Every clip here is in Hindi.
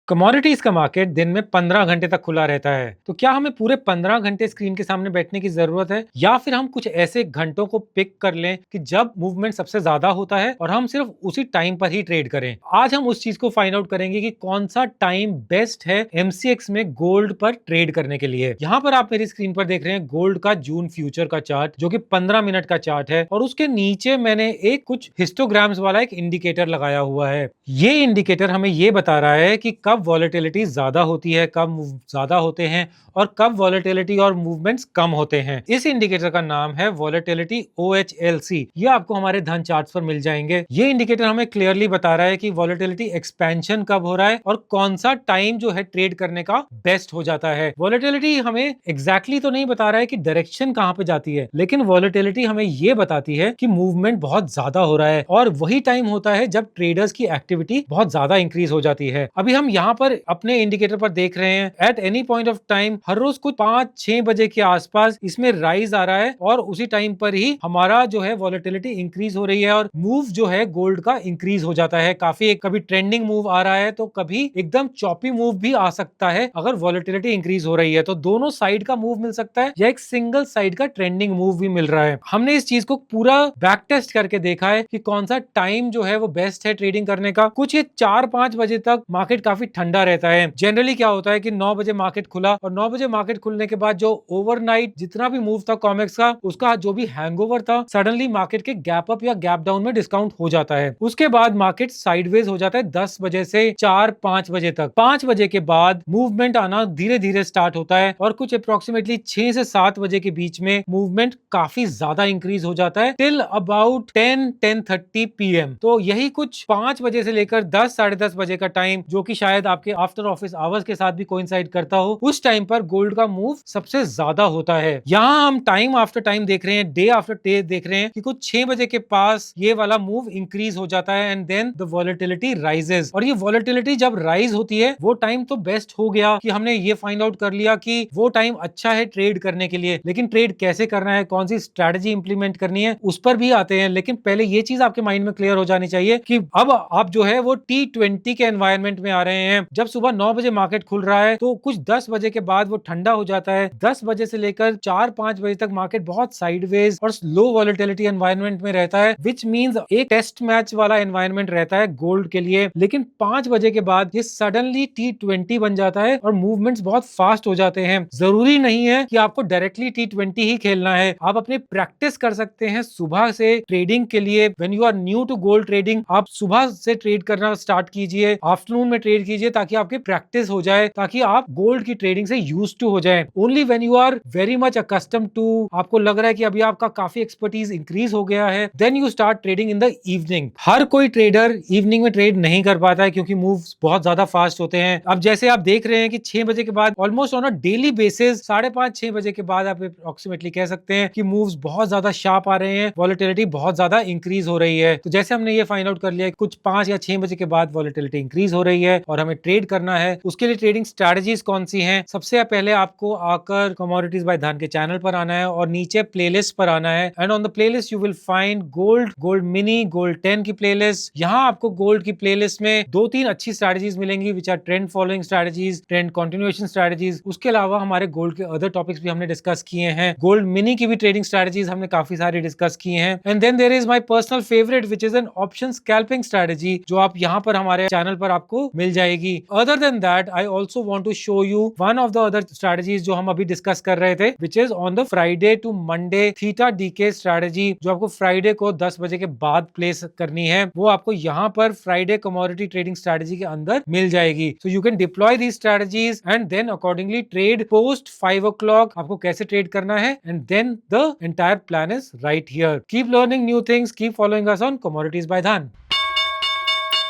कमोडिटीज का मार्केट दिन में 15 घंटे तक खुला रहता है। तो क्या हमें पूरे 15 घंटे स्क्रीन के सामने बैठने की जरूरत है, या फिर हम कुछ ऐसे घंटों को पिक कर लें कि जब मूवमेंट सबसे ज्यादा होता है और हम सिर्फ उसी टाइम पर ही ट्रेड करें। आज हम उस चीज को फाइंड आउट करेंगे कि कौन सा टाइम बेस्ट है एमसीएक्स में गोल्ड पर ट्रेड करने के लिए। यहाँ पर आप मेरी स्क्रीन पर देख रहे हैं गोल्ड का जून फ्यूचर का चार्ट, जो कि 15 मिनट का चार्ट है, और उसके नीचे मैंने एक कुछ हिस्टोग्राम्स वाला एक इंडिकेटर लगाया हुआ है। ये इंडिकेटर हमें ये बता रहा है कि कब वॉलेटिलिटी ज्यादा होती है, कब ज्यादा होते हैं, और कब वॉलेटिलिटी और मूवमेंट्स कम होते हैं। इस इंडिकेटर का नाम है वॉलेटिलिटी OHLC। ये आपको हमारे धन चार्ट्स पर मिल जाएंगे। ये इंडिकेटर हमें क्लियरली बता रहा है कि वॉलेटिलिटी एक्सपेंशन कब हो रहा है और कौन सा टाइम जो है ट्रेड करने का बेस्ट हो जाता है। वॉलेटिलिटी हमें एग्जैक्टली तो नहीं बता रहा है कि डायरेक्शन कहां पे जाती है, लेकिन वॉलेटिलिटी हमें ये बताती है कि मूवमेंट बहुत ज्यादा हो रहा है, और वही टाइम होता है जब ट्रेडर्स की एक्टिविटी बहुत ज्यादा इंक्रीज हो जाती है। अभी हम यहाँ पर अपने इंडिकेटर पर देख रहे हैं at any point of time हर रोज कुछ 5-6 बजे के आसपास इसमें राइज आ रहा है, और उसी टाइम पर ही हमारा जो है वॉलेटिलिटी इंक्रीज हो रही है और मूव जो है गोल्ड का इंक्रीज हो जाता है। काफी कभी ट्रेंडिंग मूव आ रहा है तो कभी एकदम चॉपी मूव भी आ सकता है अगर वॉलेटिलिटी इंक्रीज हो रही है। तो दोनों साइड का मूव मिल सकता है या एक सिंगल साइड का ट्रेंडिंग मूव भी मिल रहा है। हमने इस चीज को पूरा बैक टेस्ट करके देखा है कि कौन सा टाइम जो है वो बेस्ट है ट्रेडिंग करने का। कुछ ये 4-5 बजे तक मार्केट काफी ठंडा रहता है। जनरली क्या होता है कि 9 बजे मार्केट खुला, और 9 बजे मार्केट खुलने के बाद जो ओवरनाइट जितना भी मूव था कॉमेक्स का, उसका जो भी हैंगओवर था, सडनली मार्केट के गैप अप या गैप डाउन में डिस्काउंट हो जाता है। उसके बाद मार्केट साइडवेज हो जाता है 10 बजे से 4-5 बजे तक। 5 बजे के बाद मूवमेंट आना धीरे धीरे स्टार्ट होता है, और कुछ अप्रोक्सीमेटली 6 से 7 बजे के बीच में मूवमेंट काफी ज्यादा इंक्रीज हो जाता है टिल अबाउट 10-10:30 PM। तो यही कुछ 5 बजे से लेकर 10 साढ़े 10 बजे का टाइम, जो कि शायद आपके आफ्टर ऑफिस आवर्स के साथ भी कोइंसाइड करता हो, उस टाइम पर गोल्ड का मूव सबसे ज्यादा होता है। यहाँ हम टाइम आफ्टर टाइम देख रहे हैं, डे आफ्टर डे देख रहे हैं कि कुछ 6 बजे के पास ये वाला मूव इंक्रीज हो जाता है, and then the volatility rises. और ये वॉलेटिलिटी जब राइज होती है वो टाइम तो बेस्ट हो गया कि हमने ये फाइंड आउट कर लिया कि वो टाइम अच्छा है ट्रेड करने के लिए। लेकिन ट्रेड कैसे करना है, कौन सी स्ट्रेटजी इंप्लीमेंट करनी है, उस पर भी आते हैं। लेकिन पहले ये चीज आपके माइंड में क्लियर हो जानी चाहिए कि अब आप जो है वो T20 के एनवायरनमेंट में आ रहे हैं। जब सुबह 9 बजे मार्केट खुल रहा है तो कुछ 10 बजे के बाद वो ठंडा हो जाता है। 10 बजे से लेकर 4-5 बजे तक मार्केट बहुत साइडवेज और लो वॉलेटिलिटी एनवायरनमेंट में रहता है, विच मींस एक टेस्ट मैच वाला एनवायरनमेंट रहता है गोल्ड के लिए। लेकिन 5 बजे के बाद ये सडनली T20 बन जाता है और मूवमेंट्स बहुत फास्ट हो जाते हैं। जरूरी नहीं है कि आपको डायरेक्टली T20 ही खेलना है, आप अपने प्रैक्टिस कर सकते हैं सुबह से ट्रेडिंग के लिए। When you are new to gold trading, आप सुबह से ट्रेड करना स्टार्ट कीजिए, आफ्टरनून में ट्रेड कीजिए, ताकि आपकी प्रैक्टिस हो जाए, ताकि आप गोल्ड की ट्रेडिंग से यूज्ड टू हो जाए। Only when you are very much accustom to, आपको लग रहा है कि अभी आपका काफी एक्सपर्टीज इंक्रीज हो गया है, then you start trading in the evening. हर कोई ट्रेडर इवनिंग में ट्रेड नहीं कर पाता है क्योंकि मूव्स बहुत ज्यादा फास्ट होते हैं। अब जैसे आप देख रहे हैं कि 6 बजे के बाद almost on a daily basis 5:30-6 बजे के बाद आप अप्रोक्सीमेटली कह सकते हैं कि मूव्स बहुत ज्यादा शार्प आ रहे हैं, वॉलेटिलिटी बहुत ज्यादा इंक्रीज हो रही है। तो जैसे हमने ये फाइंड आउट कर लिया कुछ 5 या 6 बजे के बाद वॉलेटिलिटी इंक्रीज हो रही है और हमें ट्रेड करना है, उसके लिए ट्रेडिंग स्ट्रेटजीज कौन सी हैं। सबसे पहले आपको आकर कमोडिटीज बाय धन के चैनल पर आना है और नीचे प्लेलिस्ट पर आना है, and on the playlist you will find gold, gold mini, gold 10 की प्लेलिस्ट। यहाँ आपको गोल्ड की प्लेलिस्ट में 2-3 अच्छी स्ट्रेटजीज मिलेंगी which are trend following strategies, trend continuation strategies. उसके अलावा हमारे गोल्ड के अदर टॉपिक्स भी हमने डिस्कस किए हैं। गोल्ड मिनी की भी ट्रेडिंग स्ट्रेटजीज हमने काफी सारी डिस्कस की हैं। And then there is my personal favourite which is an option scalping strategy, जो आप यहाँ पर हमारे चैनल पर आपको मिल जाएगी। Other than that I also want to show you one of the other strategies जो हम अभी डिस्कस कर रहे थे, which is on the Friday to Monday theta decay strategy, जो आपको फ्राइडे को 10 बजे के बाद प्लेस करनी है। वो आपको यहाँ पर फ्राइडे कमोडिटी ट्रेडिंग स्ट्रेटजी के अंदर मिल जाएगी। So you can deploy these strategies and then accordingly trade post 5 o'clock। आपको कैसे ट्रेड करना है, and then the entire plan is right here. Keep learning new things, keep following us on commodities by Dhan.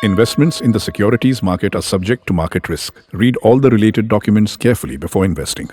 Investments in the securities market are subject to market risk. Read all the related documents carefully before investing.